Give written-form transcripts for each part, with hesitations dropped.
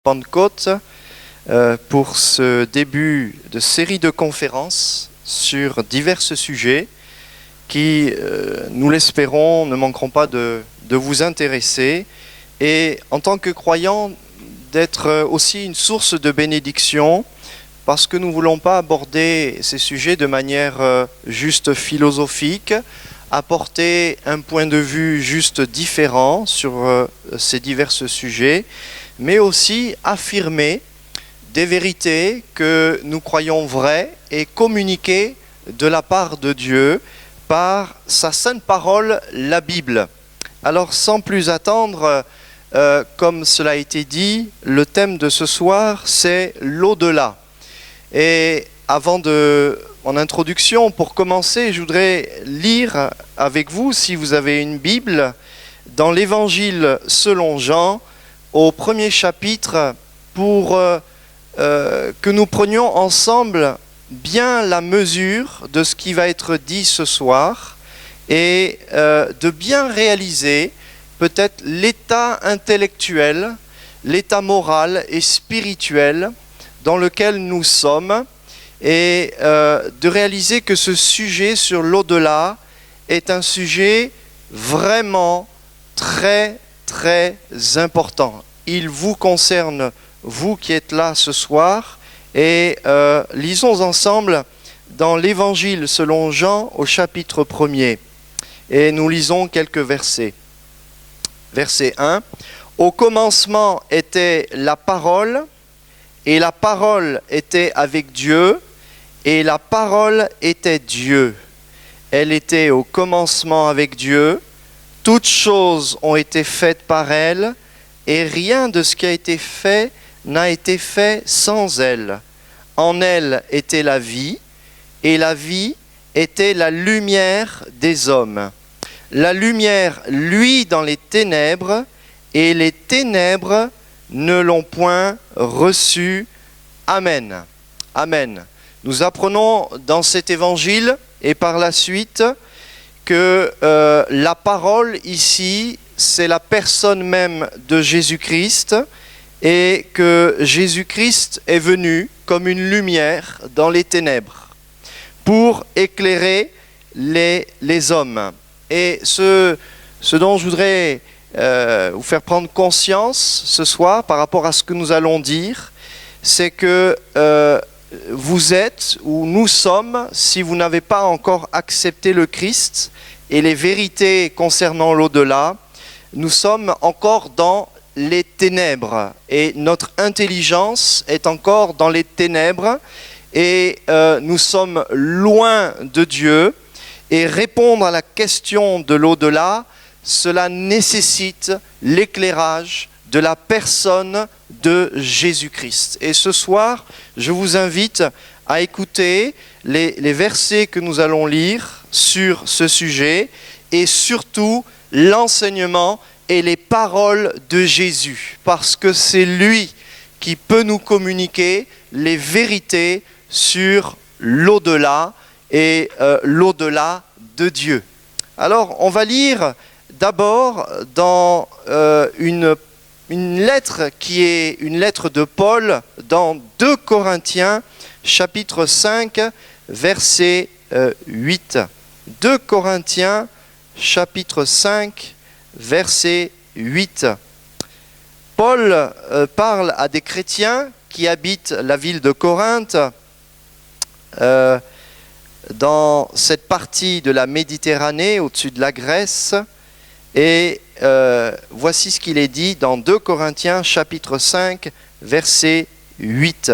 Pentecôte pour ce début de série de conférences sur divers sujets qui, nous l'espérons, ne manqueront pas de vous intéresser et en tant que croyants d'être aussi une source de bénédiction parce que nous ne voulons pas aborder ces sujets de manière juste philosophique, apporter un point de vue juste différent sur ces divers sujets, mais aussi affirmer des vérités que nous croyons vraies et communiquer de la part de Dieu par sa sainte parole, la Bible. Alors sans plus attendre, comme cela a été dit, le thème de ce soir c'est l'au-delà. Et avant en introduction, pour commencer, je voudrais lire avec vous, si vous avez une Bible, dans l'Évangile selon Jean, au premier chapitre, pour que nous prenions ensemble bien la mesure de ce qui va être dit ce soir et de bien réaliser peut-être l'état intellectuel, l'état moral et spirituel dans lequel nous sommes et de réaliser que ce sujet sur l'au-delà est un sujet vraiment très très important. Il vous concerne, vous qui êtes là ce soir, et lisons ensemble dans l'Évangile selon Jean au chapitre 1er. Et nous lisons quelques versets. Verset 1. Au commencement était la parole, et la parole était avec Dieu, et la parole était Dieu. Elle était au commencement avec Dieu. Toutes choses ont été faites par elle, et rien de ce qui a été fait n'a été fait sans elle. En elle était la vie, et la vie était la lumière des hommes. La lumière luit dans les ténèbres, et les ténèbres ne l'ont point reçue. Amen. Amen. Nous apprenons dans cet évangile, et par la suite, que la parole ici, c'est la personne même de Jésus-Christ, et que Jésus-Christ est venu comme une lumière dans les ténèbres pour éclairer les hommes. Et ce dont je voudrais vous faire prendre conscience ce soir par rapport à ce que nous allons dire, c'est que vous êtes ou nous sommes, si vous n'avez pas encore accepté le Christ et les vérités concernant l'au-delà, nous sommes encore dans les ténèbres et notre intelligence est encore dans les ténèbres et nous sommes loin de Dieu et répondre à la question de l'au-delà, cela nécessite l'éclairage de la personne de Jésus-Christ. Et ce soir, je vous invite à écouter les versets que nous allons lire sur ce sujet et surtout l'enseignement et les paroles de Jésus, parce que c'est lui qui peut nous communiquer les vérités sur l'au-delà et l'au-delà de Dieu. Alors, on va lire d'abord dans une lettre qui est une lettre de Paul dans 2 Corinthiens, chapitre 5, verset 8. 2 Corinthiens, chapitre 5, verset 8. Paul parle à des chrétiens qui habitent la ville de Corinthe, dans cette partie de la Méditerranée, au-dessus de la Grèce. Et voici ce qu'il est dit dans 2 Corinthiens, chapitre 5, verset 8.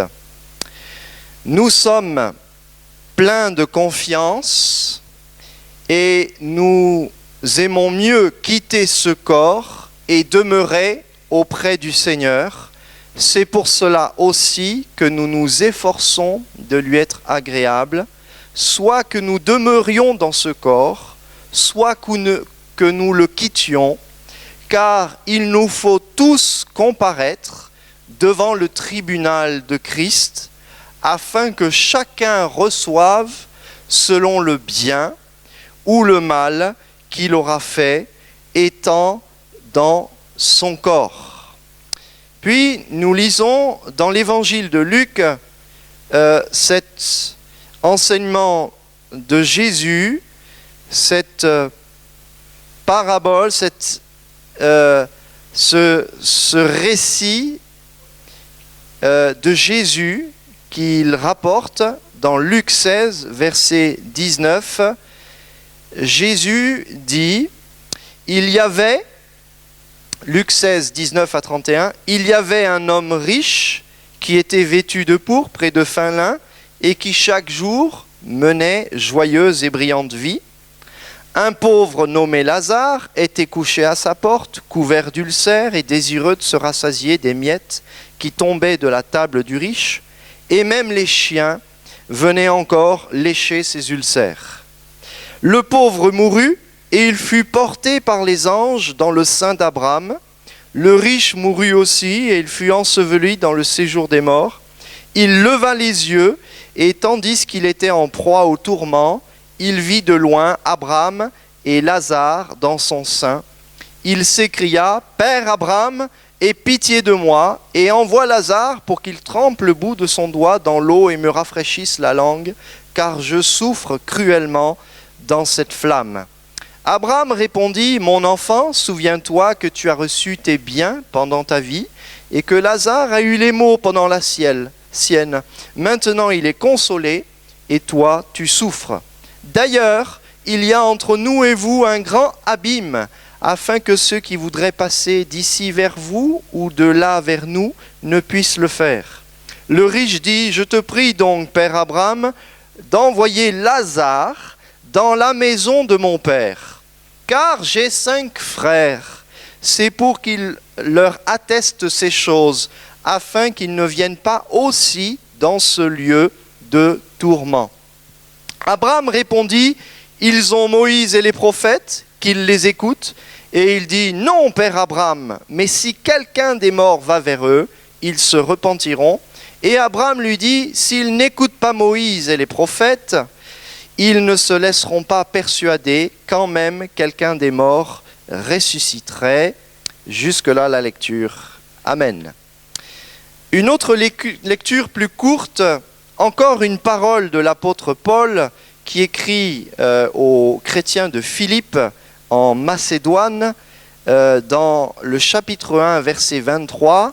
Nous sommes pleins de confiance et nous aimons mieux quitter ce corps et demeurer auprès du Seigneur. C'est pour cela aussi que nous nous efforçons de lui être agréables, soit que nous demeurions dans ce corps, soit que nous le quittions, car il nous faut tous comparaître devant le tribunal de Christ, afin que chacun reçoive selon le bien ou le mal qu'il aura fait, étant dans son corps. Puis nous lisons dans l'évangile de Luc cet enseignement de Jésus, cette parabole, ce récit de Jésus qu'il rapporte dans Luc 16, verset 19. Jésus dit, il y avait, Luc 16, 19 à 31, il y avait un homme riche qui était vêtu de pourpre et de fin lin et qui chaque jour menait joyeuse et brillante vie. Un pauvre nommé Lazare était couché à sa porte, couvert d'ulcères et désireux de se rassasier des miettes qui tombaient de la table du riche, et même les chiens venaient encore lécher ses ulcères. Le pauvre mourut, et il fut porté par les anges dans le sein d'Abraham. Le riche mourut aussi, et il fut enseveli dans le séjour des morts. Il leva les yeux, et tandis qu'il était en proie au tourment, il vit de loin Abraham et Lazare dans son sein. Il s'écria, « Père Abraham, aie pitié de moi, et envoie Lazare pour qu'il trempe le bout de son doigt dans l'eau et me rafraîchisse la langue, car je souffre cruellement dans cette flamme. » Abraham répondit, « Mon enfant, souviens-toi que tu as reçu tes biens pendant ta vie, et que Lazare a eu les maux pendant la sienne. Maintenant il est consolé, et toi tu souffres. D'ailleurs, il y a entre nous et vous un grand abîme, afin que ceux qui voudraient passer d'ici vers vous ou de là vers nous ne puissent le faire. » Le riche dit, « Je te prie donc, Père Abraham, d'envoyer Lazare dans la maison de mon père, car j'ai 5 frères. C'est pour qu'il leur atteste ces choses, afin qu'ils ne viennent pas aussi dans ce lieu de tourment. » Abraham répondit, « Ils ont Moïse et les prophètes, qu'ils les écoutent. » Et il dit, « Non, Père Abraham, mais si quelqu'un des morts va vers eux, ils se repentiront. » Et Abraham lui dit, « S'ils n'écoutent pas Moïse et les prophètes, ils ne se laisseront pas persuader quand même quelqu'un des morts ressusciterait. » Jusque-là la lecture. Amen. Une autre lecture plus courte, encore une parole de l'apôtre Paul qui écrit aux chrétiens de Philippe en Macédoine, dans le chapitre 1, verset 23.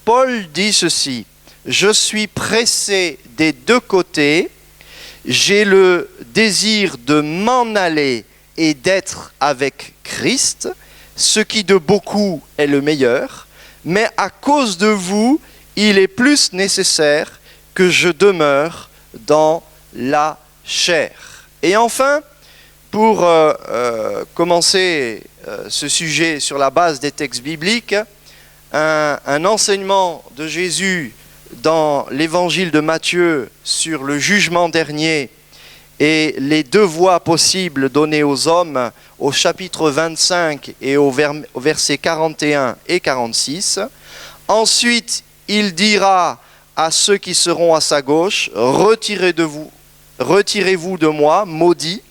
Paul dit ceci, « Je suis pressé des deux côtés, j'ai le désir de m'en aller et d'être avec Christ, ce qui de beaucoup est le meilleur, mais à cause de vous, il est plus nécessaire que je demeure dans la chair. » Et enfin, pour commencer ce sujet sur la base des textes bibliques, un enseignement de Jésus dans l'évangile de Matthieu sur le jugement dernier et les 2 voies possibles données aux hommes au chapitre 25 et au verset 41 et 46. Ensuite, il dira à ceux qui seront à sa gauche, « Retirez-vous de moi, maudits,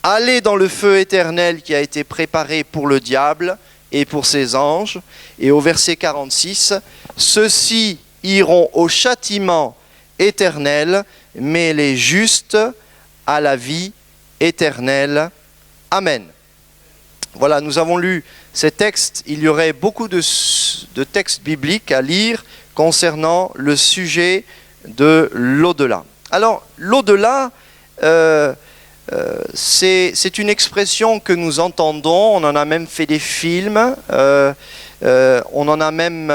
allez dans le feu éternel qui a été préparé pour le diable et pour ses anges. » Et au verset 46, « Ceux-ci iront au châtiment éternel, mais les justes à la vie éternelle. Amen. » Voilà, nous avons lu ces textes. Il y aurait beaucoup de textes bibliques à lire concernant le sujet de l'au-delà. Alors, l'au-delà, c'est une expression que nous entendons, on en a même fait des films, on en a même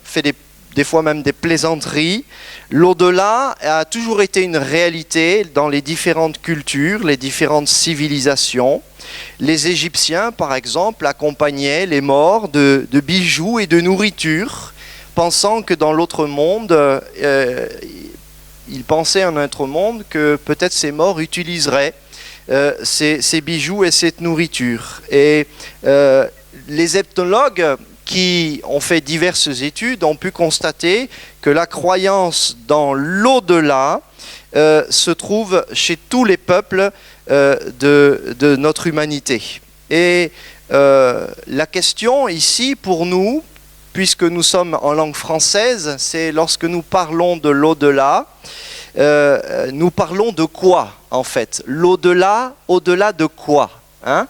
fait des fois même des plaisanteries. L'au-delà a toujours été une réalité dans les différentes cultures, les différentes civilisations. Les Égyptiens, par exemple, accompagnaient les morts de bijoux et de nourriture, pensant que dans l'autre monde, ils pensaient en un autre monde que peut-être ces morts utiliseraient ces bijoux et cette nourriture. Et les ethnologues qui ont fait diverses études ont pu constater que la croyance dans l'au-delà se trouve chez tous les peuples de notre humanité. Et la question ici pour nous, puisque nous sommes en langue française, c'est lorsque nous parlons de l'au-delà, nous parlons de quoi en fait? L'au-delà, au-delà de quoi, hein?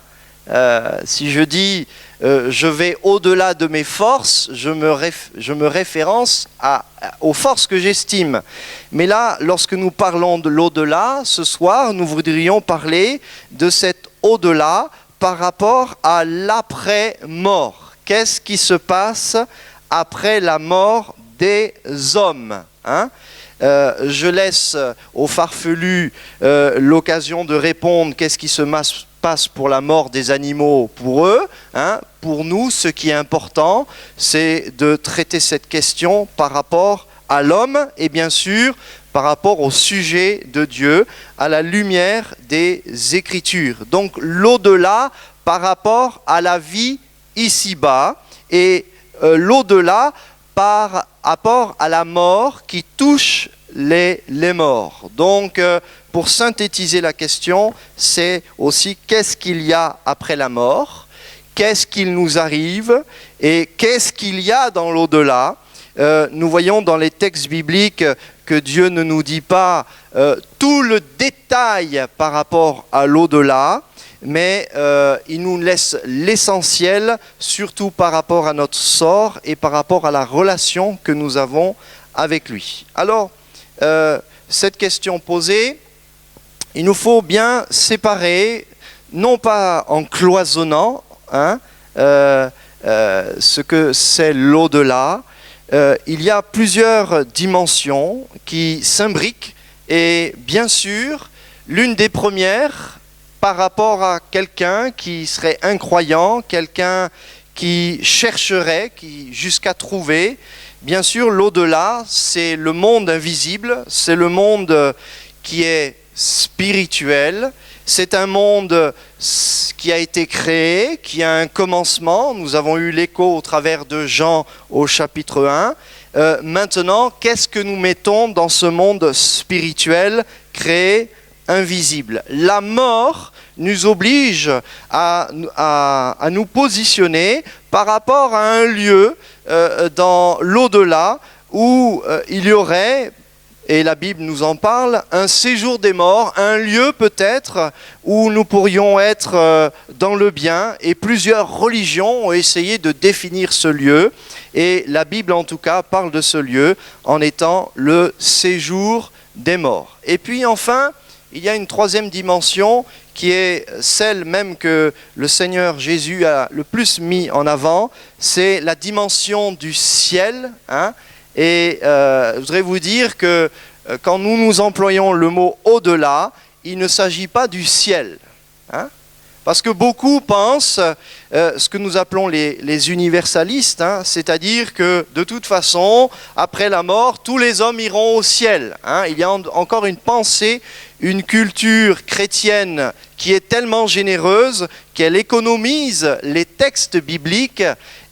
Si je dis je vais au-delà de mes forces, je me référence aux forces que j'estime. Mais là, lorsque nous parlons de l'au-delà, ce soir, nous voudrions parler de cet au-delà par rapport à l'après-mort. Qu'est-ce qui se passe après la mort des hommes, hein? Je laisse aux farfelus l'occasion de répondre qu'est-ce qui se passe pour la mort des animaux pour eux, hein. Pour nous, ce qui est important, c'est de traiter cette question par rapport à l'homme et bien sûr par rapport au sujet de Dieu, à la lumière des Écritures. Donc l'au-delà par rapport à la vie ici-bas et l'au-delà par rapport à la mort qui touche les morts. Donc, pour synthétiser la question, c'est aussi qu'est-ce qu'il y a après la mort, qu'est-ce qu'il nous arrive et qu'est-ce qu'il y a dans l'au-delà. Nous voyons dans les textes bibliques que Dieu ne nous dit pas tout le détail par rapport à l'au-delà, mais il nous laisse l'essentiel, surtout par rapport à notre sort et par rapport à la relation que nous avons avec lui. Alors, cette question posée, il nous faut bien séparer, non pas en cloisonnant, hein, ce que c'est l'au-delà. Il y a plusieurs dimensions qui s'imbriquent et bien sûr, l'une des premières, par rapport à quelqu'un qui serait incroyant, quelqu'un qui chercherait, jusqu'à trouver, bien sûr, l'au-delà, c'est le monde invisible, c'est le monde qui est spirituel, c'est un monde qui a été créé, qui a un commencement. Nous avons eu l'écho au travers de Jean au chapitre 1. Maintenant, qu'est-ce que nous mettons dans ce monde spirituel créé, invisible? La mort nous oblige à nous positionner par rapport à un lieu dans l'au-delà où il y aurait, et la Bible nous en parle, un séjour des morts, un lieu peut-être où nous pourrions être dans le bien, et plusieurs religions ont essayé de définir ce lieu, et la Bible en tout cas parle de ce lieu en étant le séjour des morts. Et puis enfin, il y a une troisième dimension qui est celle même que le Seigneur Jésus a le plus mis en avant, c'est la dimension du ciel, hein. Et je voudrais vous dire que quand nous employons le mot au-delà, il ne s'agit pas du ciel, hein. Parce que beaucoup pensent ce que nous appelons les universalistes, hein, c'est-à-dire que de toute façon, après la mort, tous les hommes iront au ciel, hein. Il y a encore une pensée, une culture chrétienne qui est tellement généreuse qu'elle économise les textes bibliques.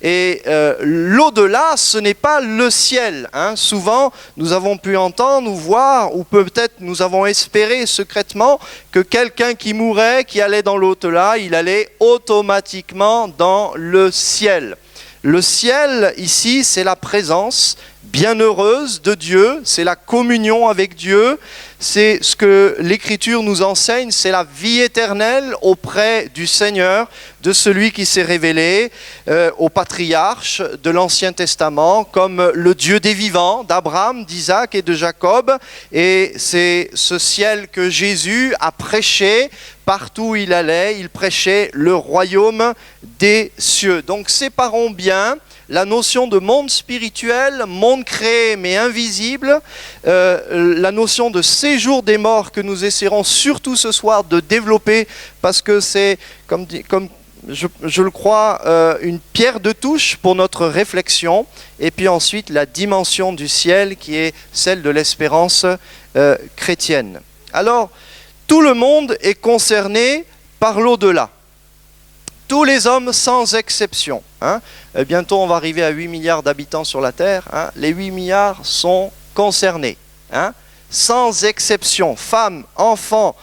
Et l'au-delà, ce n'est pas le ciel, hein. Souvent, nous avons pu entendre ou voir, ou peut-être nous avons espéré secrètement que quelqu'un qui mourait, qui allait dans l'au-delà, il allait automatiquement dans le ciel. Le ciel, ici, c'est la présence bienheureuse de Dieu, c'est la communion avec Dieu, c'est ce que l'Écriture nous enseigne, c'est la vie éternelle auprès du Seigneur, de celui qui s'est révélé aux patriarches de l'Ancien Testament, comme le Dieu des vivants, d'Abraham, d'Isaac et de Jacob. Et c'est ce ciel que Jésus a prêché partout où il allait, il prêchait le royaume des cieux. Donc séparons bien la notion de monde spirituel, monde créé mais invisible, la notion de séjour des morts que nous essaierons surtout ce soir de développer parce que c'est, comme je le crois, une pierre de touche pour notre réflexion, et puis ensuite la dimension du ciel qui est celle de l'espérance chrétienne. Alors, tout le monde est concerné par l'au-delà. Tous les hommes sans exception, hein. Bientôt on va arriver à 8 milliards d'habitants sur la Terre, hein. Les 8 milliards sont concernés, hein. Sans exception, femmes, enfants,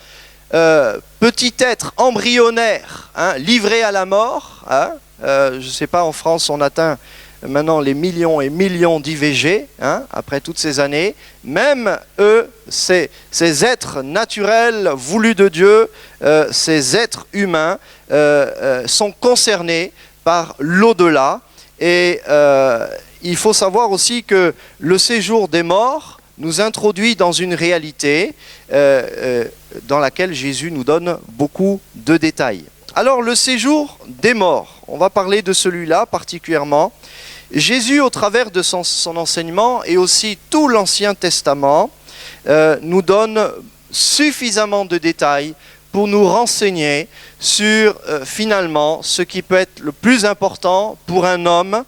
petit être embryonnaire, hein, livré à la mort, hein. Je ne sais pas, en France on atteint maintenant les millions et millions d'IVG, hein, après toutes ces années, même eux, ces êtres naturels voulus de Dieu, ces êtres humains sont concernés par l'au-delà. Et il faut savoir aussi que le séjour des morts nous introduit dans une réalité dans laquelle Jésus nous donne beaucoup de détails. Alors le séjour des morts, on va parler de celui-là particulièrement. Jésus, au travers de son enseignement et aussi tout l'Ancien Testament, nous donne suffisamment de détails pour nous renseigner sur finalement ce qui peut être le plus important pour un homme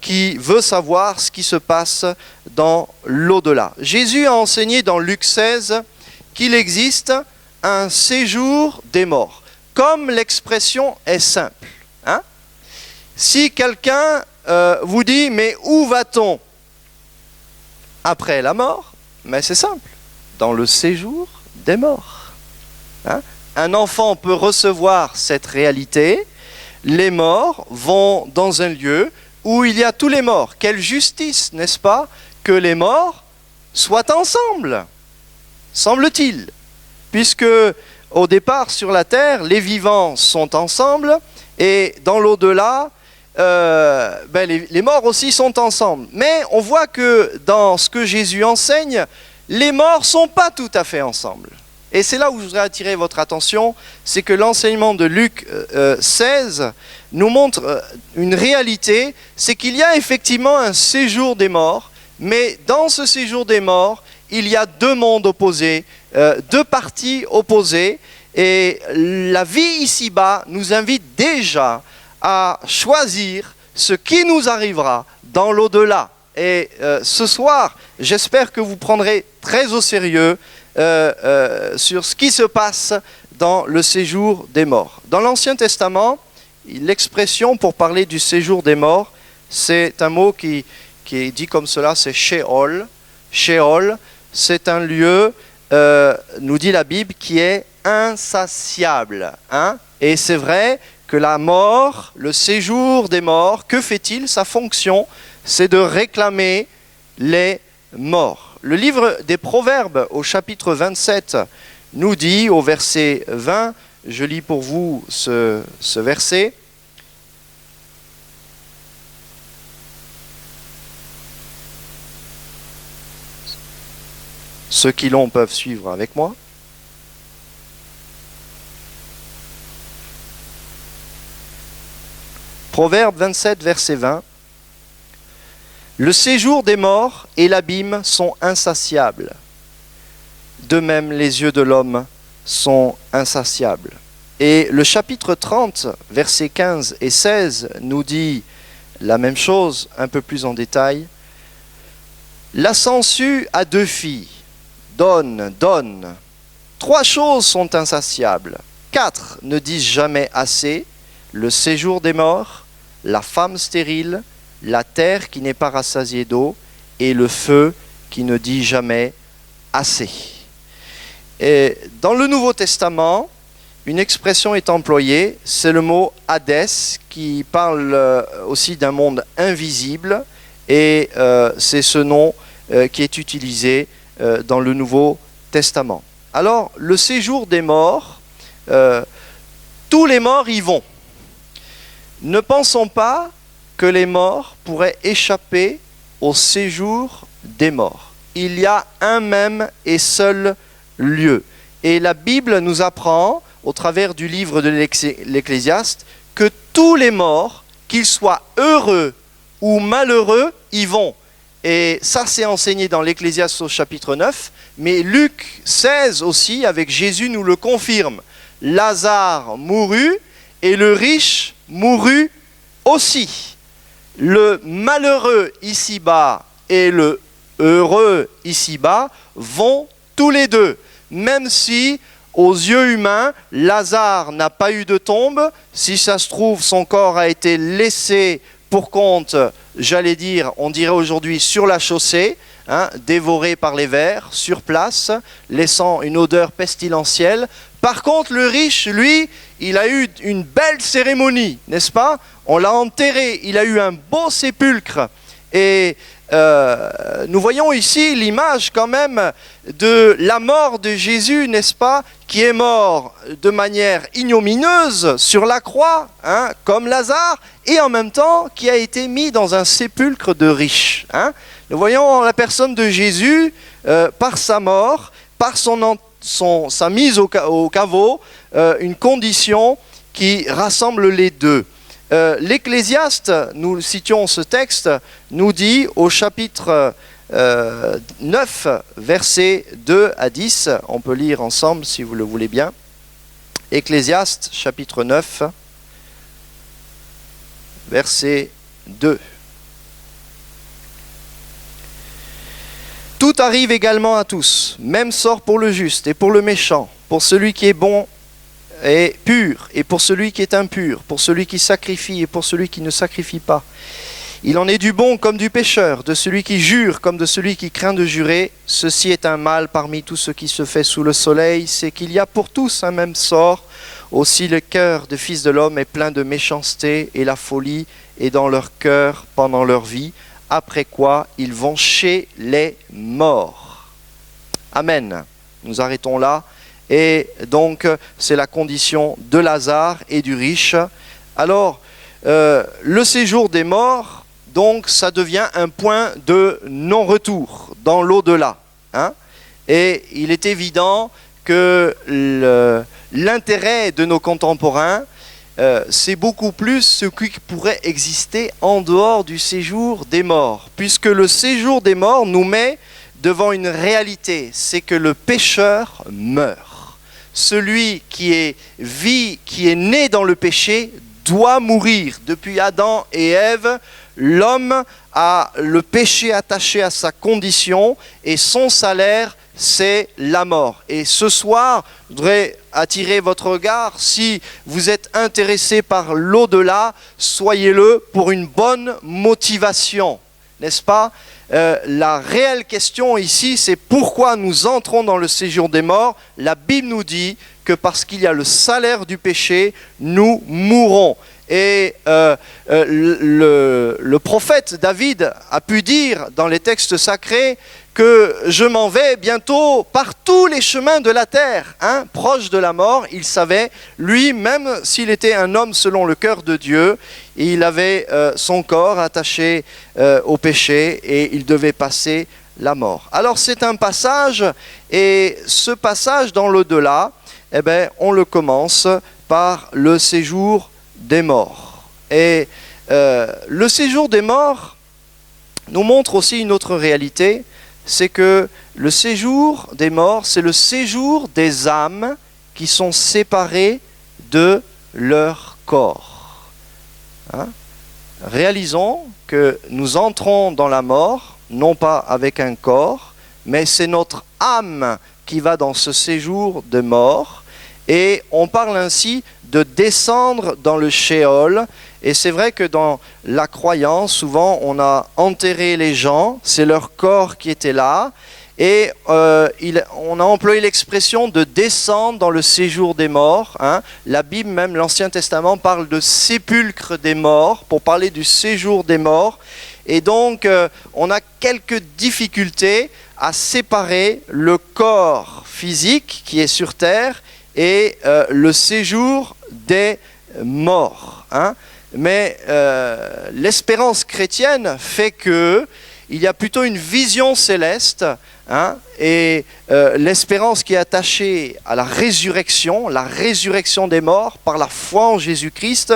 qui veut savoir ce qui se passe dans l'au-delà. Jésus a enseigné dans Luc 16 qu'il existe un séjour des morts. Comme l'expression est simple, hein? Si quelqu'un vous dit « mais où va-t-on après la mort ?» Mais c'est simple, dans le séjour des morts. Hein? Un enfant peut recevoir cette réalité, les morts vont dans un lieu où il y a tous les morts. Quelle justice, n'est-ce pas, que les morts soient ensemble, semble-t-il, puisque au départ sur la terre, les vivants sont ensemble et dans l'au-delà, les morts aussi sont ensemble. Mais on voit que dans ce que Jésus enseigne, les morts ne sont pas tout à fait ensemble. Et c'est là où je voudrais attirer votre attention, c'est que l'enseignement de Luc 16 nous montre une réalité, c'est qu'il y a effectivement un séjour des morts, mais dans ce séjour des morts, il y a deux mondes opposés, deux parties opposées, et la vie ici-bas nous invite déjà à choisir ce qui nous arrivera dans l'au-delà. Et ce soir, j'espère que vous prendrez très au sérieux sur ce qui se passe dans le séjour des morts. Dans l'Ancien Testament, l'expression pour parler du séjour des morts, c'est un mot qui est dit comme cela, c'est Sheol. Sheol, c'est un lieu, nous dit la Bible, qui est insatiable. Hein? Et c'est vrai que la mort, le séjour des morts, que fait-il? Sa fonction, c'est de réclamer les morts. Le livre des Proverbes, au chapitre 27, nous dit, au verset 20, je lis pour vous ce verset. Ceux qui l'ont peuvent suivre avec moi. Proverbe 27, verset 20. Le séjour des morts et l'abîme sont insatiables. De même, les yeux de l'homme sont insatiables. Et le chapitre 30, versets 15 et 16, nous dit la même chose, un peu plus en détail. La sangsue a deux filles. Donne, donne. 3 choses sont insatiables. 4 ne disent jamais assez. Le séjour des morts, la femme stérile, la terre qui n'est pas rassasiée d'eau et le feu qui ne dit jamais assez. Et dans le Nouveau Testament, une expression est employée, c'est le mot Hadès qui parle aussi d'un monde invisible et c'est ce nom qui est utilisé dans le Nouveau Testament. Alors, le séjour des morts, tous les morts y vont. Ne pensons pas que les morts pourraient échapper au séjour des morts. Il y a un même et seul lieu. Et la Bible nous apprend, au travers du livre de l'Ecclésiaste, que tous les morts, qu'ils soient heureux ou malheureux, y vont. Et ça, c'est enseigné dans l'Ecclésiaste au chapitre 9, mais Luc 16 aussi, avec Jésus, nous le confirme. Lazare mourut et le riche mourut aussi. Le malheureux ici-bas et le heureux ici-bas vont tous les deux, même si aux yeux humains, Lazare n'a pas eu de tombe. Si ça se trouve, son corps a été laissé pour compte, j'allais dire, on dirait aujourd'hui sur la chaussée, hein, dévoré par les vers, sur place, laissant une odeur pestilentielle. Par contre, le riche, lui, il a eu une belle cérémonie, n'est-ce pas? On l'a enterré, il a eu un beau sépulcre. Et nous voyons ici l'image quand même de la mort de Jésus, n'est-ce pas? Qui est mort de manière ignominieuse sur la croix, hein, comme Lazare, et en même temps qui a été mis dans un sépulcre de riches. Hein. Nous voyons la personne de Jésus, par sa mort, par sa mise au caveau, une condition qui rassemble les deux. L'Ecclésiaste, nous citions ce texte, nous dit au chapitre 9, versets 2 à 10, on peut lire ensemble si vous le voulez bien. Ecclésiaste, chapitre 9, verset 2. Tout arrive également à tous, même sort pour le juste et pour le méchant, pour celui qui est bon et pur, et pour celui qui est impur, pour celui qui sacrifie et pour celui qui ne sacrifie pas. Il en est du bon comme du pécheur, de celui qui jure comme de celui qui craint de jurer. Ceci est un mal parmi tout ce qui se fait sous le soleil, c'est qu'il y a pour tous un même sort. Aussi le cœur des fils de l'homme est plein de méchanceté, et la folie est dans leur cœur pendant leur vie, après quoi ils vont chez les morts. Amen. Nous arrêtons là. Et donc, c'est la condition de Lazare et du riche. Alors, le séjour des morts, donc, ça devient un point de non-retour dans l'au-delà. Hein. Et il est évident que l'intérêt de nos contemporains, c'est beaucoup plus ce qui pourrait exister en dehors du séjour des morts. Puisque le séjour des morts nous met devant une réalité, c'est que le pécheur meurt. Celui qui est né dans le péché doit mourir. Depuis Adam et Ève, l'homme a le péché attaché à sa condition et son salaire, c'est la mort. Et ce soir, je voudrais attirer votre regard. Si vous êtes intéressé par l'au-delà, soyez-le pour une bonne motivation, n'est-ce pas? La réelle question ici, c'est pourquoi nous entrons dans le séjour des morts. La Bible nous dit que parce qu'il y a le salaire du péché, nous mourrons. Et le prophète David a pu dire dans les textes sacrés que je m'en vais bientôt par tous les chemins de la terre, hein, proche de la mort. Il savait, lui, même s'il était un homme selon le cœur de Dieu, il avait son corps attaché au péché et il devait passer la mort. Alors c'est un passage, et ce passage dans l'au-delà, eh ben, on le commence par le séjour des morts. Et le séjour des morts nous montre aussi une autre réalité, c'est que le séjour des morts, c'est le séjour des âmes qui sont séparées de leur corps. Hein? Réalisons que nous entrons dans la mort, non pas avec un corps, mais c'est notre âme qui va dans ce séjour de mort. Et on parle ainsi de descendre dans le Sheol. Et c'est vrai que dans la croyance, souvent on a enterré les gens, c'est leur corps qui était là. Et on a employé l'expression de descendre dans le séjour des morts. Hein. La Bible, même l'Ancien Testament, parle de sépulcre des morts, pour parler du séjour des morts. Et donc, on a quelques difficultés à séparer le corps physique qui est sur terre et le séjour des morts. Hein. Mais l'espérance chrétienne fait que il y a plutôt une vision céleste, hein, et l'espérance qui est attachée à la résurrection des morts par la foi en Jésus-Christ,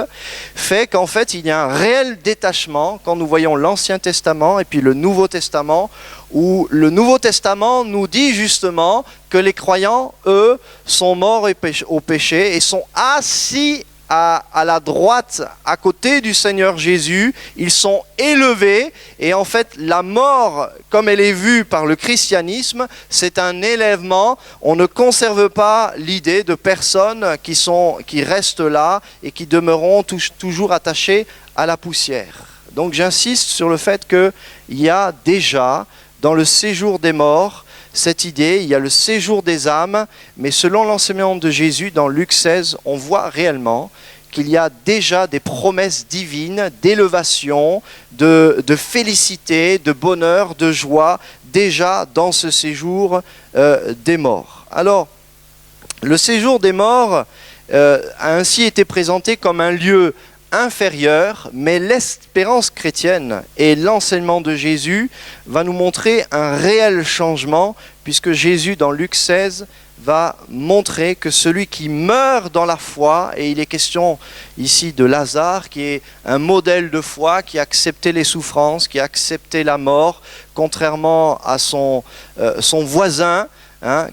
fait qu'en fait il y a un réel détachement quand nous voyons l'Ancien Testament et puis le Nouveau Testament, où le Nouveau Testament nous dit justement que les croyants, eux, sont morts au péché et sont assis à la droite, à côté du Seigneur Jésus. Ils sont élevés, et en fait la mort, comme elle est vue par le christianisme, c'est un élèvement. On ne conserve pas l'idée de personnes qui restent là et qui demeureront toujours attachées à la poussière. Donc j'insiste sur le fait qu'il y a déjà dans le séjour des morts cette idée, il y a le séjour des âmes, mais selon l'enseignement de Jésus dans Luc 16, on voit réellement qu'il y a déjà des promesses divines d'élévation, de félicité, de bonheur, de joie, déjà dans ce séjour des morts. Alors, le séjour des morts a ainsi été présenté comme un lieu inférieur, mais l'espérance chrétienne et l'enseignement de Jésus va nous montrer un réel changement, puisque Jésus, dans Luc 16, va montrer que celui qui meurt dans la foi, et il est question ici de Lazare, qui est un modèle de foi, qui a accepté les souffrances, qui a accepté la mort, contrairement à son voisin,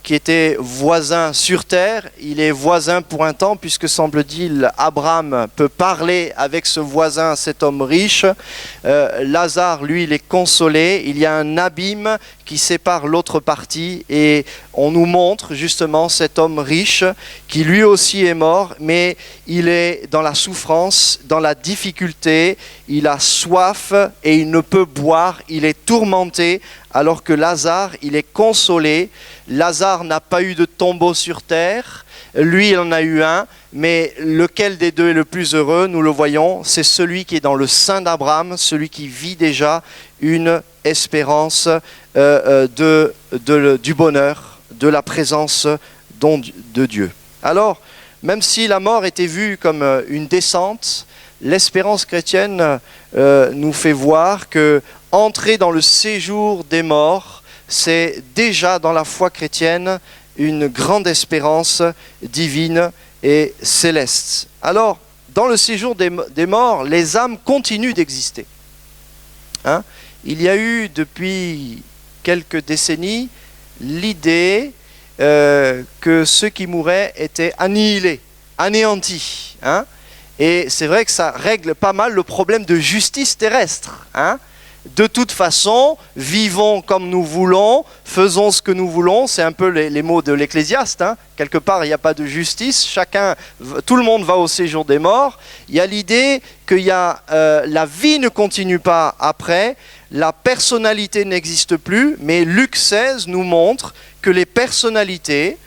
qui était voisin sur terre. Il est voisin pour un temps, puisque semble-t-il Abraham peut parler avec ce voisin, cet homme riche. Lazare, lui, il est consolé. Il y a un abîme qui sépare l'autre partie, et on nous montre justement cet homme riche qui lui aussi est mort, mais il est dans la souffrance, dans la difficulté, il a soif et il ne peut boire, il est tourmenté, alors que Lazare, il est consolé. Lazare n'a pas eu de tombeau sur terre, lui il en a eu un, mais lequel des deux est le plus heureux, nous le voyons, c'est celui qui est dans le sein d'Abraham, celui qui vit déjà une espérance du bonheur, de la présence de Dieu. Alors, même si la mort était vue comme une descente, l'espérance chrétienne nous fait voir que entrer dans le séjour des morts, c'est déjà dans la foi chrétienne une grande espérance divine et céleste. Alors, dans le séjour des morts, les âmes continuent d'exister. Il y a eu depuis quelques décennies l'idée que ceux qui mouraient étaient annihilés, anéantis. Et c'est vrai que ça règle pas mal le problème de justice terrestre. De toute façon, vivons comme nous voulons, faisons ce que nous voulons, c'est un peu les mots de l'Ecclésiaste. Quelque part, il n'y a pas de justice, tout le monde va au séjour des morts. Il y a l'idée que la vie ne continue pas après, la personnalité n'existe plus, mais Luc 16 nous montre que les personnalités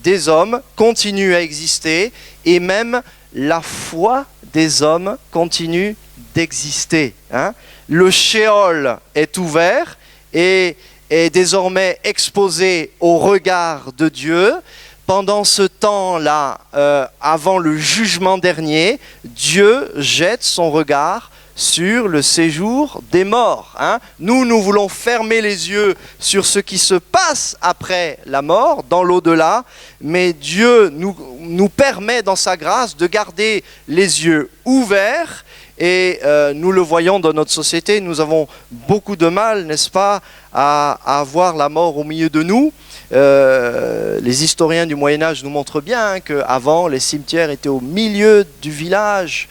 des hommes continuent à exister, et même la foi des hommes continue d'exister. Le Sheol est ouvert et est désormais exposé au regard de Dieu. Pendant ce temps-là, avant le jugement dernier, Dieu jette son regard sur le séjour des morts. Nous voulons fermer les yeux sur ce qui se passe après la mort, dans l'au-delà, mais Dieu nous permet dans sa grâce de garder les yeux ouverts. Et nous le voyons dans notre société, nous avons beaucoup de mal, n'est-ce pas, à voir la mort au milieu de nous. Les historiens du Moyen-Âge nous montrent bien qu'avant, les cimetières étaient au milieu du village,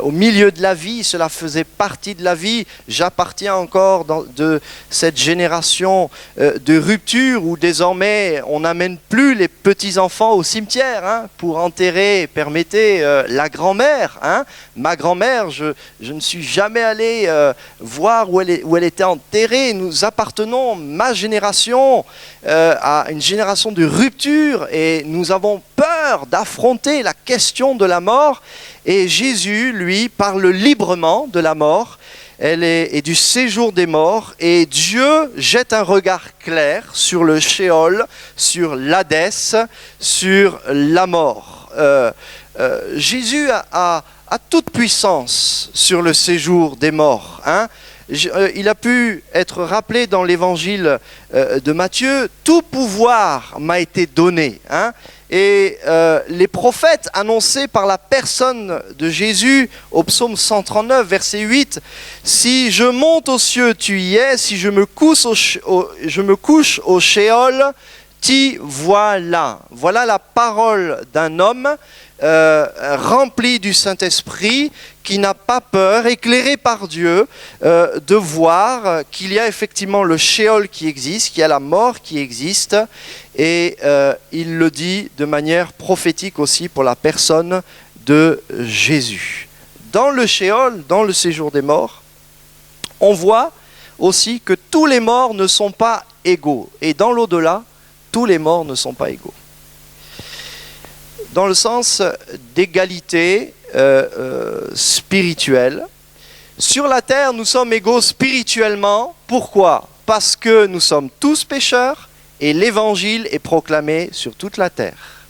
au milieu de la vie, cela faisait partie de la vie. J'appartiens encore de cette génération de rupture où désormais on n'amène plus les petits-enfants au cimetière pour enterrer, permettez, la grand-mère. Ma grand-mère, je ne suis jamais allé voir où elle était enterrée. Nous appartenons, ma génération, à une génération de rupture, et nous avons peur d'affronter la question de la mort. Et Jésus, lui, parle librement de la mort et du séjour des morts. Et Dieu jette un regard clair sur le Sheol, sur l'Hadès, sur la mort. Jésus a toute puissance sur le séjour des morts. Il a pu être rappelé dans l'évangile de Matthieu, tout pouvoir m'a été donné. Et les prophètes annonçaient par la personne de Jésus au psaume 139, verset 8, « Si je monte aux cieux, tu y es, si je me couche au Sheol, t'y voilà. » Voilà la parole d'un homme rempli du Saint-Esprit, qui n'a pas peur, éclairé par Dieu, de voir qu'il y a effectivement le Sheol qui existe, qu'il y a la mort qui existe, et il le dit de manière prophétique aussi pour la personne de Jésus. Dans le Sheol, dans le séjour des morts, on voit aussi que tous les morts ne sont pas égaux. Et dans l'au-delà, tous les morts ne sont pas égaux. Dans le sens d'égalité spirituelle. Sur la terre, nous sommes égaux spirituellement. Pourquoi ? Parce que nous sommes tous pécheurs et l'évangile est proclamé sur toute la terre.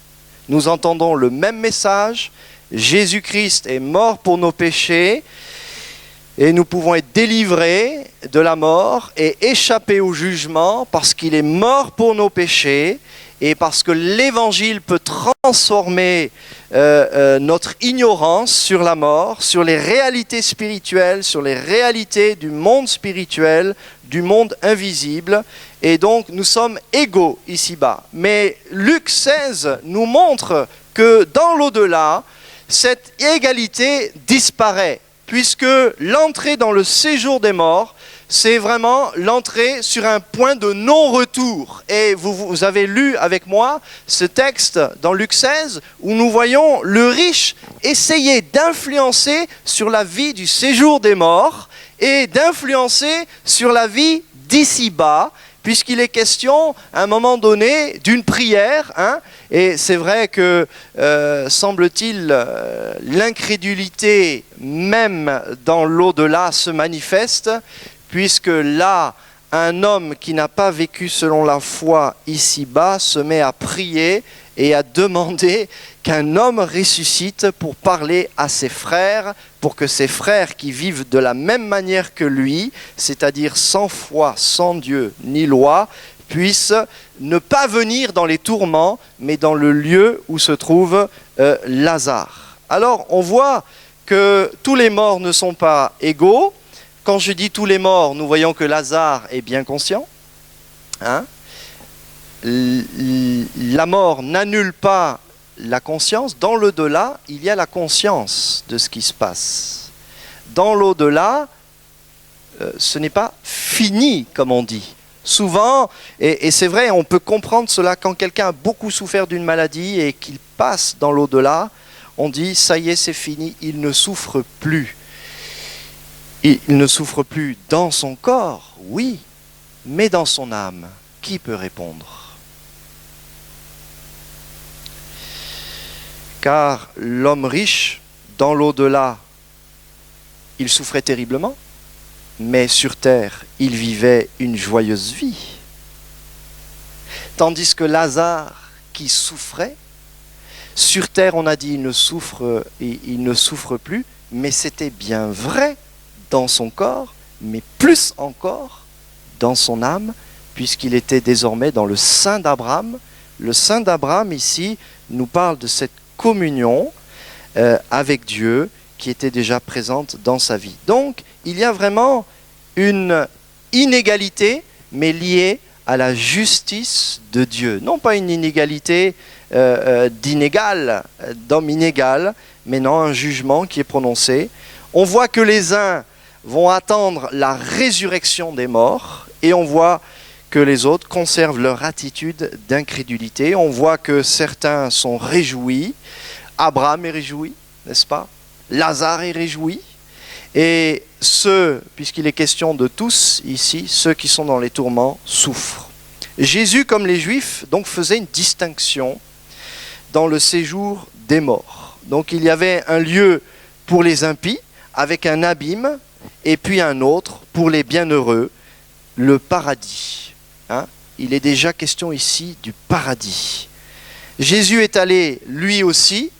Nous entendons le même message. Jésus-Christ est mort pour nos péchés et nous pouvons être délivrés de la mort et échapper au jugement parce qu'il est mort pour nos péchés et parce que l'évangile peut transformer notre ignorance sur la mort, sur les réalités spirituelles, sur les réalités du monde spirituel, du monde invisible. Et donc nous sommes égaux ici-bas. Mais Luc 16 nous montre que dans l'au-delà, cette égalité disparaît, puisque l'entrée dans le séjour des morts, c'est vraiment l'entrée sur un point de non-retour. Et vous avez lu avec moi ce texte dans Luc 16, où nous voyons le riche essayer d'influencer sur la vie du séjour des morts et d'influencer sur la vie d'ici-bas, puisqu'il est question, à un moment donné, d'une prière. Et c'est vrai que, semble-t-il, l'incrédulité, même dans l'au-delà, se manifeste, puisque là, un homme qui n'a pas vécu selon la foi ici-bas se met à prier et à demander qu'un homme ressuscite pour parler à ses frères, pour que ses frères qui vivent de la même manière que lui, c'est-à-dire sans foi, sans Dieu ni loi, puissent ne pas venir dans les tourments, mais dans le lieu où se trouve Lazare. Alors, on voit que tous les morts ne sont pas égaux. Quand je dis tous les morts, nous voyons que Lazare est bien conscient. La mort n'annule pas la conscience. Dans l'au-delà, il y a la conscience de ce qui se passe. Dans l'au-delà, ce n'est pas fini, comme on dit. Souvent, et c'est vrai, on peut comprendre cela quand quelqu'un a beaucoup souffert d'une maladie et qu'il passe dans l'au-delà, on dit, ça y est, c'est fini, il ne souffre plus. Il ne souffre plus dans son corps, oui, mais dans son âme. Qui peut répondre ? Car l'homme riche, dans l'au-delà, il souffrait terriblement, mais sur terre, il vivait une joyeuse vie. Tandis que Lazare, qui souffrait, sur terre, on a dit il ne souffre plus, mais c'était bien vrai dans son corps, mais plus encore dans son âme, puisqu'il était désormais dans le sein d'Abraham. Le sein d'Abraham, ici, nous parle de cette communion avec Dieu qui était déjà présente dans sa vie. Donc, il y a vraiment une inégalité, mais liée à la justice de Dieu. Non pas une inégalité d'inégal, d'homme inégal, mais non, un jugement qui est prononcé. On voit que les uns vont attendre la résurrection des morts, et on voit que les autres conservent leur attitude d'incrédulité. On voit que certains sont réjouis. Abraham est réjoui, n'est-ce pas ? Lazare est réjoui. Et ceux, puisqu'il est question de tous ici, ceux qui sont dans les tourments souffrent. Jésus, comme les Juifs, donc faisait une distinction dans le séjour des morts. Donc il y avait un lieu pour les impies, avec un abîme, et puis un autre pour les bienheureux, le paradis. Il est déjà question ici du paradis. Jésus est allé, lui aussi,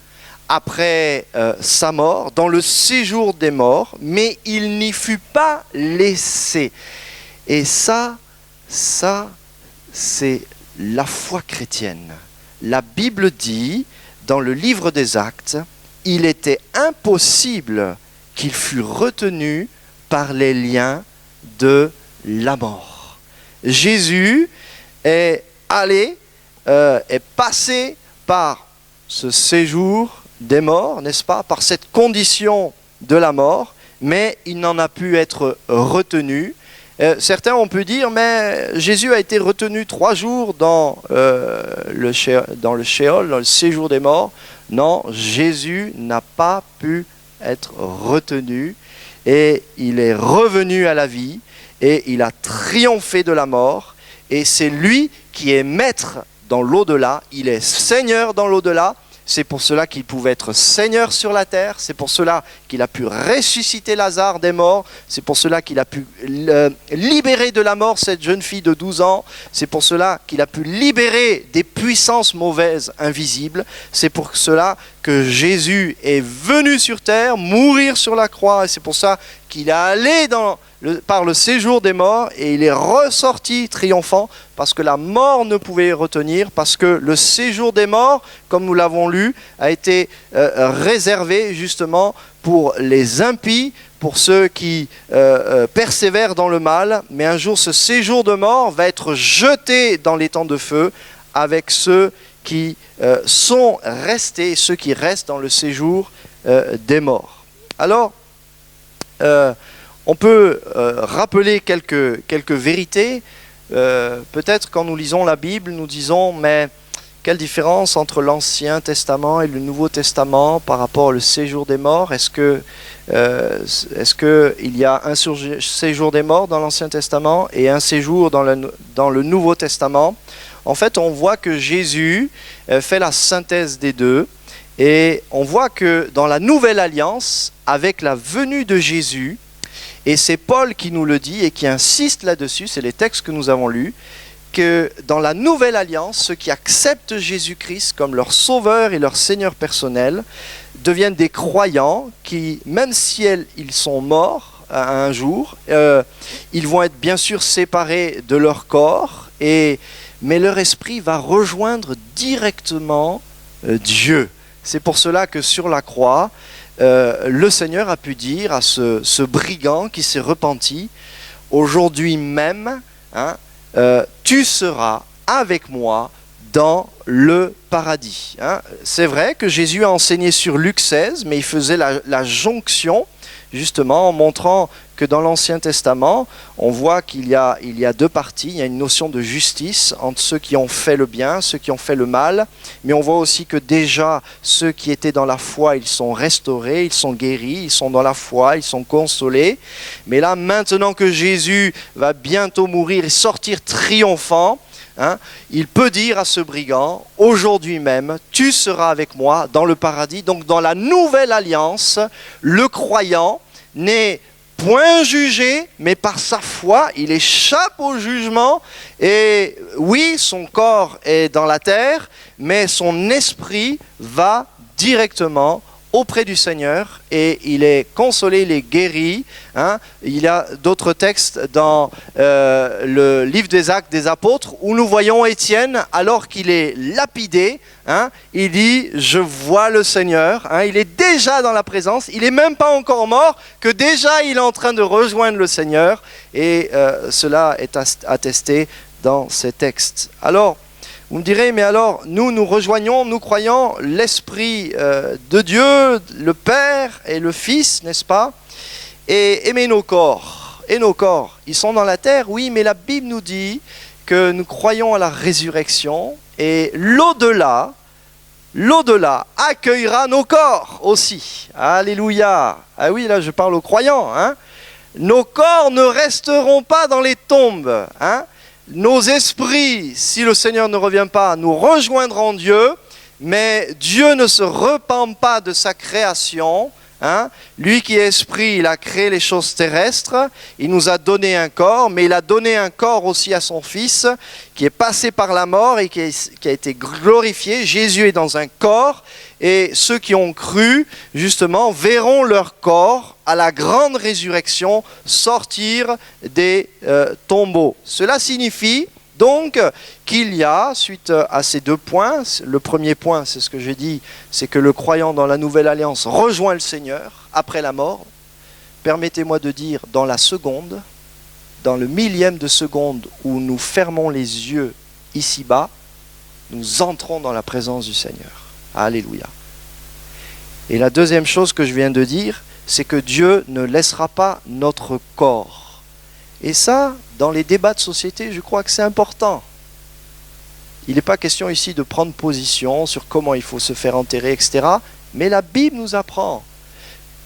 après sa mort, dans le séjour des morts, mais il n'y fut pas laissé. Et ça, c'est la foi chrétienne. La Bible dit, dans le livre des Actes, il était impossible qu'il fût retenu par les liens de la mort. Jésus est allé, est passé par ce séjour des morts, n'est-ce pas, par cette condition de la mort, mais il n'en a pu être retenu. Certains ont pu dire, mais Jésus a été retenu 3 jours dans le Shéol, dans le séjour des morts. Non, Jésus n'a pas pu être retenu et il est revenu à la vie et il a triomphé de la mort, et c'est lui qui est maître dans l'au-delà, il est Seigneur dans l'au-delà. C'est pour cela qu'il pouvait être Seigneur sur la terre, c'est pour cela qu'il a pu ressusciter Lazare des morts, c'est pour cela qu'il a pu libérer de la mort cette jeune fille de 12 ans, c'est pour cela qu'il a pu libérer des puissances mauvaises invisibles, c'est pour cela que Jésus est venu sur terre, mourir sur la croix, et c'est pour ça qu'il est allé par le séjour des morts et il est ressorti triomphant parce que la mort ne pouvait retenir, parce que le séjour des morts, comme nous l'avons lu, a été réservé justement pour les impies, pour ceux qui persévèrent dans le mal. Mais un jour, ce séjour de mort va être jeté dans les temps de feu avec ceux qui sont restés, ceux qui restent dans le séjour des morts. Alors, on peut rappeler quelques vérités. Peut-être quand nous lisons la Bible, nous disons, mais quelle différence entre l'Ancien Testament et le Nouveau Testament par rapport au séjour des morts? Est-ce qu'il y a un séjour des morts dans l'Ancien Testament et un séjour dans le Nouveau Testament? En fait, on voit que Jésus fait la synthèse des deux. Et on voit que dans la Nouvelle Alliance, avec la venue de Jésus, et c'est Paul qui nous le dit et qui insiste là-dessus, c'est les textes que nous avons lus, que dans la Nouvelle Alliance, ceux qui acceptent Jésus-Christ comme leur sauveur et leur Seigneur personnel deviennent des croyants qui, même si ils sont morts un jour, ils vont être bien sûr séparés de leur corps, mais leur esprit va rejoindre directement Dieu. C'est pour cela que sur la croix, le Seigneur a pu dire à ce brigand qui s'est repenti, aujourd'hui même, tu seras avec moi dans le paradis. C'est vrai que Jésus a enseigné sur Luc 16, mais il faisait la jonction, justement, en montrant que dans l'Ancien Testament, on voit qu'il y a deux parties. Il y a une notion de justice entre ceux qui ont fait le bien, ceux qui ont fait le mal. Mais on voit aussi que déjà, ceux qui étaient dans la foi, ils sont restaurés, ils sont guéris, ils sont dans la foi, ils sont consolés. Mais là, maintenant que Jésus va bientôt mourir et sortir triomphant, il peut dire à ce brigand, aujourd'hui même, tu seras avec moi dans le paradis. Donc dans la nouvelle alliance, le croyant n'est point jugé, mais par sa foi, il échappe au jugement. Et oui, son corps est dans la terre, mais son esprit va directement auprès du Seigneur et il est consolé, il est guéri. Il y a d'autres textes dans le livre des Actes des Apôtres où nous voyons Étienne, alors qu'il est lapidé, il dit « je vois le Seigneur ». Il est déjà dans la présence, il n'est même pas encore mort, que déjà il est en train de rejoindre le Seigneur. Et cela est attesté dans ces textes. Alors, vous me direz, mais alors, nous rejoignons, nous croyons l'Esprit de Dieu, le Père et le Fils, n'est-ce pas? Et aimer nos corps. Et nos corps, ils sont dans la terre, oui, mais la Bible nous dit que nous croyons à la résurrection et l'au-delà accueillera nos corps aussi. Alléluia. Ah oui, là je parle aux croyants. Nos corps ne resteront pas dans les tombes. Nos esprits, si le Seigneur ne revient pas, nous rejoindront Dieu, mais Dieu ne se repent pas de sa création. Lui qui est esprit, il a créé les choses terrestres, il nous a donné un corps, mais il a donné un corps aussi à son Fils, qui est passé par la mort et qui a été glorifié. Jésus est dans un corps, et ceux qui ont cru, justement, verront leur corps à la grande résurrection sortir des tombeaux. Cela signifie donc qu'il y a, suite à ces deux points, le premier point, c'est ce que j'ai dit, c'est que le croyant dans la Nouvelle Alliance rejoint le Seigneur après la mort. Permettez-moi de dire, dans la seconde, dans le millième de seconde où nous fermons les yeux ici-bas, nous entrons dans la présence du Seigneur. Alléluia. Et la deuxième chose que je viens de dire, c'est que Dieu ne laissera pas notre corps. Et ça, dans les débats de société, je crois que c'est important. Il n'est pas question ici de prendre position sur comment il faut se faire enterrer, etc. Mais la Bible nous apprend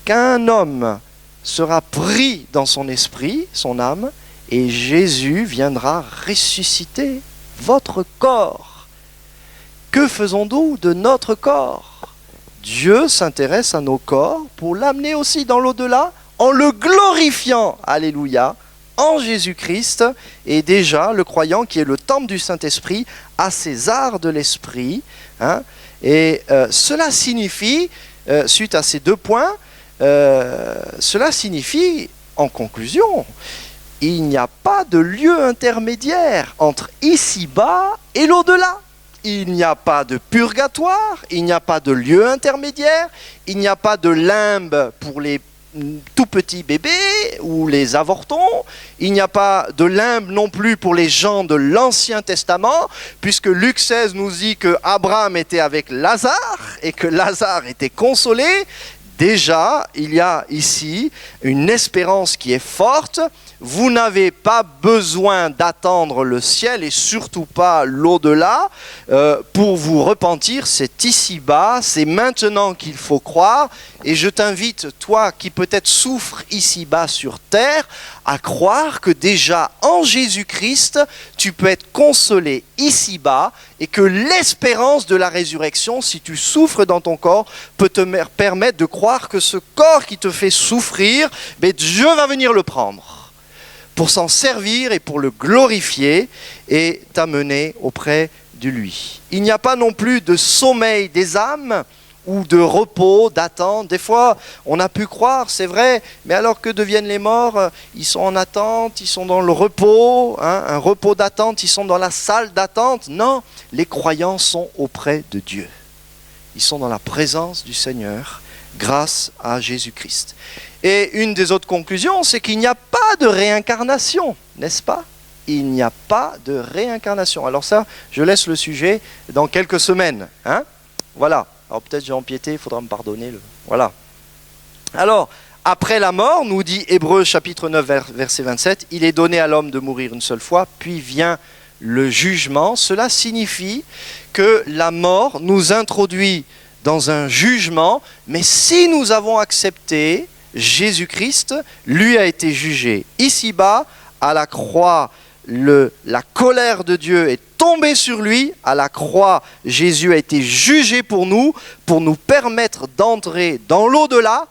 qu'un homme sera pris dans son esprit, son âme, et Jésus viendra ressusciter votre corps. Que faisons-nous de notre corps? Dieu s'intéresse à nos corps pour l'amener aussi dans l'au-delà en le glorifiant, alléluia, en Jésus-Christ. Et déjà, le croyant qui est le temple du Saint-Esprit a ses arts de l'Esprit. Et cela signifie, suite à ces 2 points, cela signifie, en conclusion, il n'y a pas de lieu intermédiaire entre ici-bas et l'au-delà. Il n'y a pas de purgatoire, il n'y a pas de lieu intermédiaire, il n'y a pas de limbe pour les tout petits bébés ou les avortons, il n'y a pas de limbe non plus pour les gens de l'Ancien Testament, puisque Luc 16 nous dit que Abraham était avec Lazare et que Lazare était consolé. Déjà, il y a ici une espérance qui est forte. Vous n'avez pas besoin d'attendre le ciel et surtout pas l'au-delà pour vous repentir. C'est ici-bas, c'est maintenant qu'il faut croire. Et je t'invite, toi qui peut-être souffres ici-bas sur terre, à croire que déjà en Jésus-Christ, tu peux être consolé ici-bas et que l'espérance de la résurrection, si tu souffres dans ton corps, peut te permettre de croire que ce corps qui te fait souffrir, Dieu va venir le prendre pour s'en servir et pour le glorifier et t'amener auprès de lui. Il n'y a pas non plus de sommeil des âmes ou de repos, d'attente. Des fois, on a pu croire, c'est vrai, mais alors que deviennent les morts? Ils sont en attente, ils sont dans le repos, un repos d'attente, ils sont dans la salle d'attente. Non, les croyants sont auprès de Dieu. Ils sont dans la présence du Seigneur grâce à Jésus-Christ. Et une des autres conclusions, c'est qu'il n'y a pas de réincarnation, n'est-ce pas? Il n'y a pas de réincarnation. Alors ça, je laisse le sujet dans quelques semaines. Voilà. Alors peut-être j'ai empiété, il faudra me pardonner. Voilà. Alors, après la mort, nous dit Hébreux chapitre 9, verset 27, il est donné à l'homme de mourir une seule fois, puis vient le jugement. Cela signifie que la mort nous introduit dans un jugement, mais si nous avons accepté Jésus-Christ, lui a été jugé ici-bas, à la croix, la colère de Dieu est tombée sur lui, à la croix, Jésus a été jugé pour nous permettre d'entrer dans l'au-delà,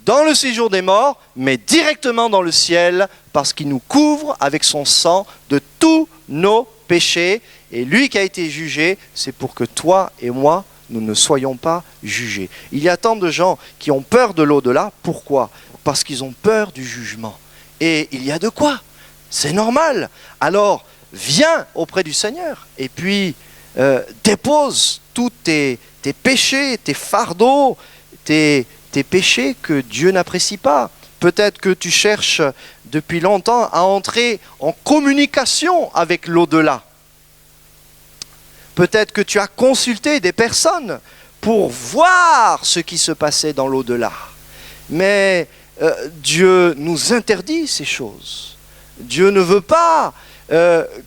dans le séjour des morts, mais directement dans le ciel, parce qu'il nous couvre avec son sang de tous nos péchés. Et lui qui a été jugé, c'est pour que toi et moi, nous ne soyons pas jugés. Il y a tant de gens qui ont peur de l'au-delà. Pourquoi? Parce qu'ils ont peur du jugement. Et il y a de quoi? C'est normal. Alors, viens auprès du Seigneur et puis dépose tous tes péchés, tes fardeaux, tes péchés que Dieu n'apprécie pas. Peut-être que tu cherches depuis longtemps à entrer en communication avec l'au-delà. Peut-être que tu as consulté des personnes pour voir ce qui se passait dans l'au-delà. Mais Dieu nous interdit ces choses. Dieu ne veut pas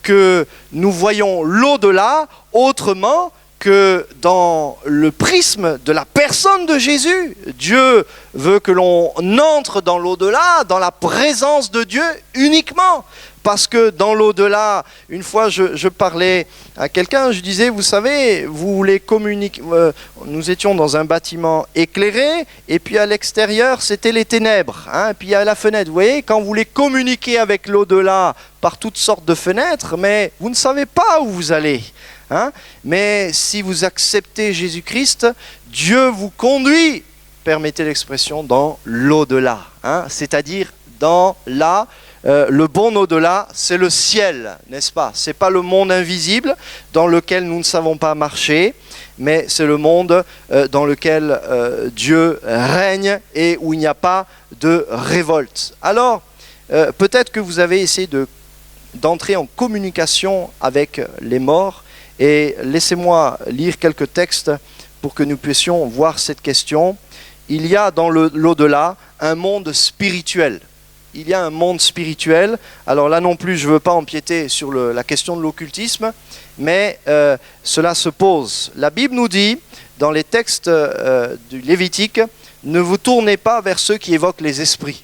que nous voyions l'au-delà autrement que dans le prisme de la personne de Jésus. Dieu veut que l'on entre dans l'au-delà, dans la présence de Dieu uniquement. Parce que dans l'au-delà, une fois je parlais à quelqu'un, je disais, vous savez, vous voulez communiquer, nous étions dans un bâtiment éclairé, et puis à l'extérieur, c'était les ténèbres, et puis à la fenêtre. Vous voyez, quand vous voulez communiquer avec l'au-delà par toutes sortes de fenêtres, mais vous ne savez pas où vous allez. Mais si vous acceptez Jésus-Christ, Dieu vous conduit, permettez l'expression, dans l'au-delà, c'est-à-dire dans le bon au-delà, c'est le ciel, n'est-ce pas? Ce n'est pas le monde invisible dans lequel nous ne savons pas marcher, mais c'est le monde dans lequel Dieu règne et où il n'y a pas de révolte. Alors, peut-être que vous avez essayé d'entrer en communication avec les morts, et laissez-moi lire quelques textes pour que nous puissions voir cette question. Il y a dans l'au-delà un monde spirituel. Il y a un monde spirituel. Alors là non plus, je ne veux pas empiéter sur la question de l'occultisme, mais cela se pose. La Bible nous dit, dans les textes du Lévitique, ne vous tournez pas vers ceux qui évoquent les esprits,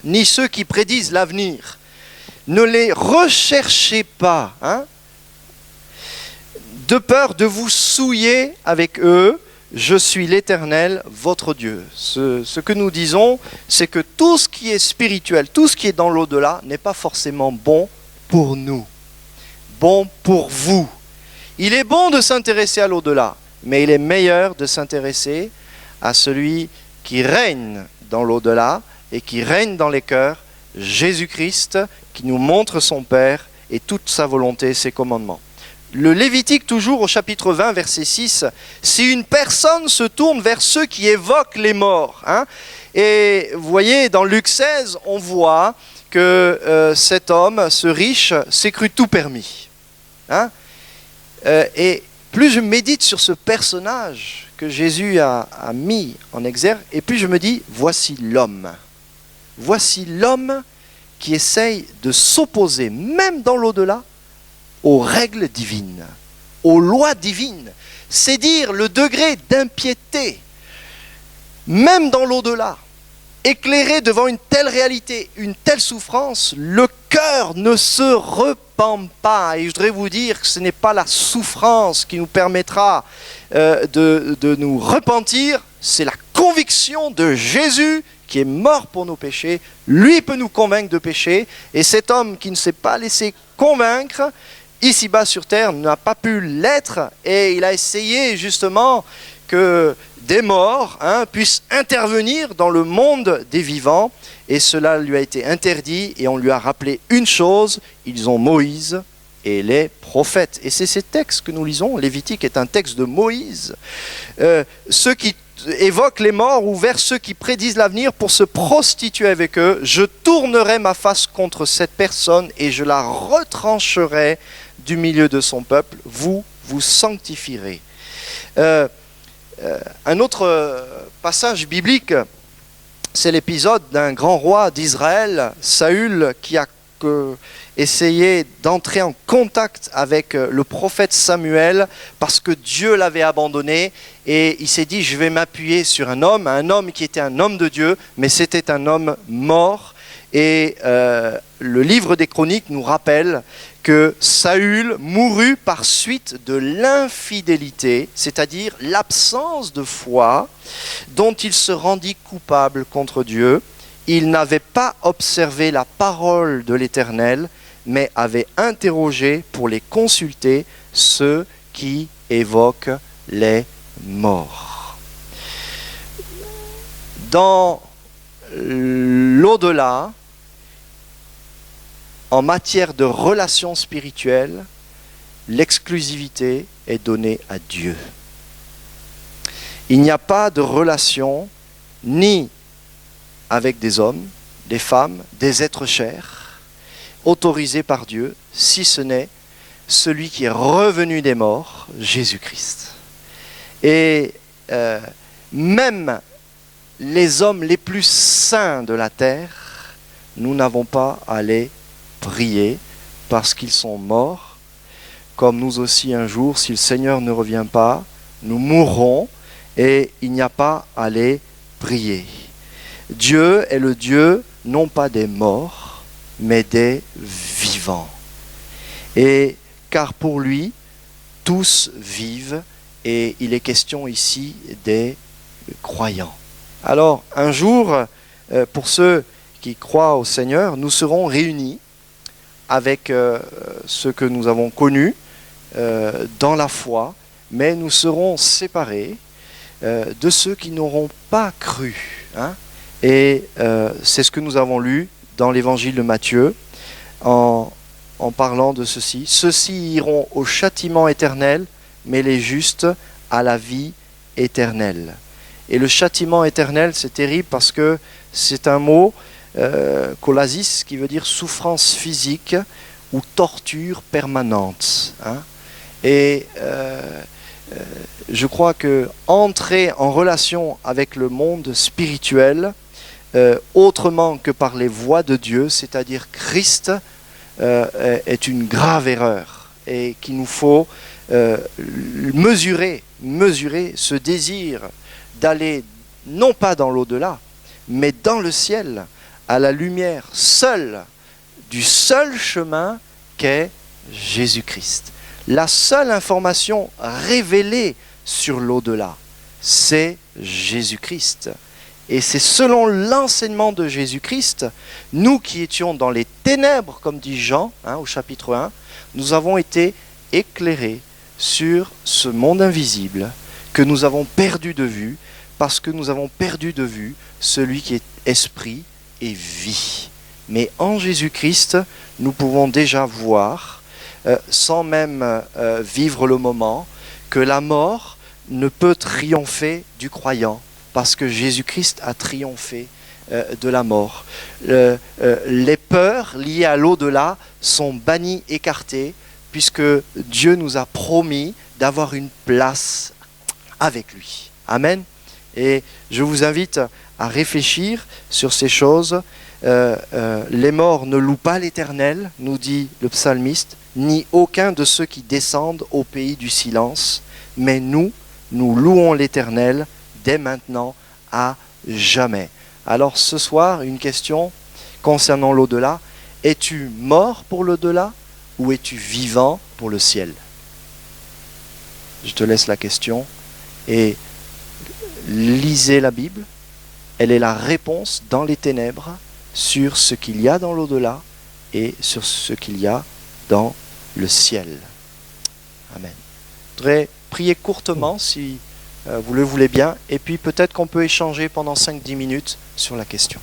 ni ceux qui prédisent l'avenir. Ne les recherchez pas, hein, de peur de vous souiller avec eux. Je suis l'Éternel, votre Dieu. Ce que nous disons, c'est que tout ce qui est spirituel, tout ce qui est dans l'au-delà, n'est pas forcément bon pour nous, bon pour vous. Il est bon de s'intéresser à l'au-delà, mais il est meilleur de s'intéresser à celui qui règne dans l'au-delà et qui règne dans les cœurs, Jésus-Christ, qui nous montre son Père et toute sa volonté, ses commandements. Le Lévitique, toujours au chapitre 20, verset 6, « Si une personne se tourne vers ceux qui évoquent les morts, hein, » Et vous voyez, dans Luc 16, on voit que cet homme, ce riche, s'est cru tout permis. Hein, et plus je médite sur ce personnage que Jésus a mis en exergue, et plus je me dis, voici l'homme. Voici l'homme qui essaye de s'opposer, même dans l'au-delà, aux règles divines, aux lois divines. C'est dire le degré d'impiété, même dans l'au-delà, éclairé devant une telle réalité, une telle souffrance, le cœur ne se repent pas. Et je voudrais vous dire que ce n'est pas la souffrance qui nous permettra de nous repentir, c'est la conviction de Jésus qui est mort pour nos péchés. Lui peut nous convaincre de péché, et cet homme qui ne s'est pas laissé convaincre, ici-bas sur terre, n'a pas pu l'être, et il a essayé justement que des morts puissent intervenir dans le monde des vivants, et cela lui a été interdit, et on lui a rappelé une chose, ils ont Moïse et les prophètes. Et c'est ces textes que nous lisons, Lévitique est un texte de Moïse. Ceux qui évoquent les morts ou vers ceux qui prédisent l'avenir pour se prostituer avec eux, je tournerai ma face contre cette personne et je la retrancherai du milieu de son peuple, vous sanctifierez. Un autre passage biblique, c'est l'épisode d'un grand roi d'Israël, Saül, qui a essayé d'entrer en contact avec le prophète Samuel parce que Dieu l'avait abandonné, et il s'est dit, je vais m'appuyer sur un homme qui était un homme de Dieu, mais c'était un homme mort. Et le livre des Chroniques nous rappelle que Saül mourut par suite de l'infidélité, c'est-à-dire l'absence de foi dont il se rendit coupable contre Dieu. Il n'avait pas observé la parole de l'Éternel, mais avait interrogé pour les consulter ceux qui évoquent les morts. Dans l'au-delà, en matière de relations spirituelles, l'exclusivité est donnée à Dieu. Il n'y a pas de relation ni avec des hommes, des femmes, des êtres chers, autorisés par Dieu, si ce n'est celui qui est revenu des morts, Jésus-Christ. Et même les hommes les plus saints de la terre, nous n'avons pas à les prier parce qu'ils sont morts, comme nous aussi un jour, si le Seigneur ne revient pas, nous mourrons et il n'y a pas à les prier. Dieu est le Dieu non pas des morts, mais des vivants. Et car pour lui, tous vivent, et il est question ici des croyants. Alors, un jour, pour ceux qui croient au Seigneur, nous serons réunis avec ceux que nous avons connus dans la foi, mais nous serons séparés de ceux qui n'auront pas cru. Et c'est ce que nous avons lu dans l'évangile de Matthieu en parlant de ceci. Ceux-ci iront au châtiment éternel, mais les justes à la vie éternelle. Et le châtiment éternel, c'est terrible parce que c'est un mot, kolasis, qui veut dire souffrance physique ou torture permanente. Et je crois que entrer en relation avec le monde spirituel, autrement que par les voies de Dieu, c'est-à-dire Christ, est une grave erreur et qu'il nous faut mesurer ce désir d'aller non pas dans l'au-delà, mais dans le ciel, à la lumière seule du seul chemin qu'est Jésus-Christ. La seule information révélée sur l'au-delà, c'est Jésus-Christ. Et c'est selon l'enseignement de Jésus-Christ, nous qui étions dans les ténèbres, comme dit Jean au chapitre 1, nous avons été éclairés sur ce monde invisible que nous avons perdu de vue, parce que nous avons perdu de vue celui qui est esprit et vie. Mais en Jésus-Christ, nous pouvons déjà voir, sans même vivre le moment, que la mort ne peut triompher du croyant, parce que Jésus-Christ a triomphé de la mort. Les peurs liées à l'au-delà sont bannies, écartées, puisque Dieu nous a promis d'avoir une place avec lui. Amen. Et je vous invite à réfléchir sur ces choses. Les morts ne louent pas l'Éternel, nous dit le psalmiste, ni aucun de ceux qui descendent au pays du silence, mais nous louons l'Éternel dès maintenant à jamais. Alors ce soir, une question concernant l'au-delà. Es-tu mort pour l'au-delà ou es-tu vivant pour le ciel? Je te laisse la question et lisez la Bible. Elle est la réponse dans les ténèbres sur ce qu'il y a dans l'au-delà et sur ce qu'il y a dans le ciel. Amen. Je voudrais prier courtement si vous le voulez bien, et puis peut-être qu'on peut échanger pendant 5-10 minutes sur la question.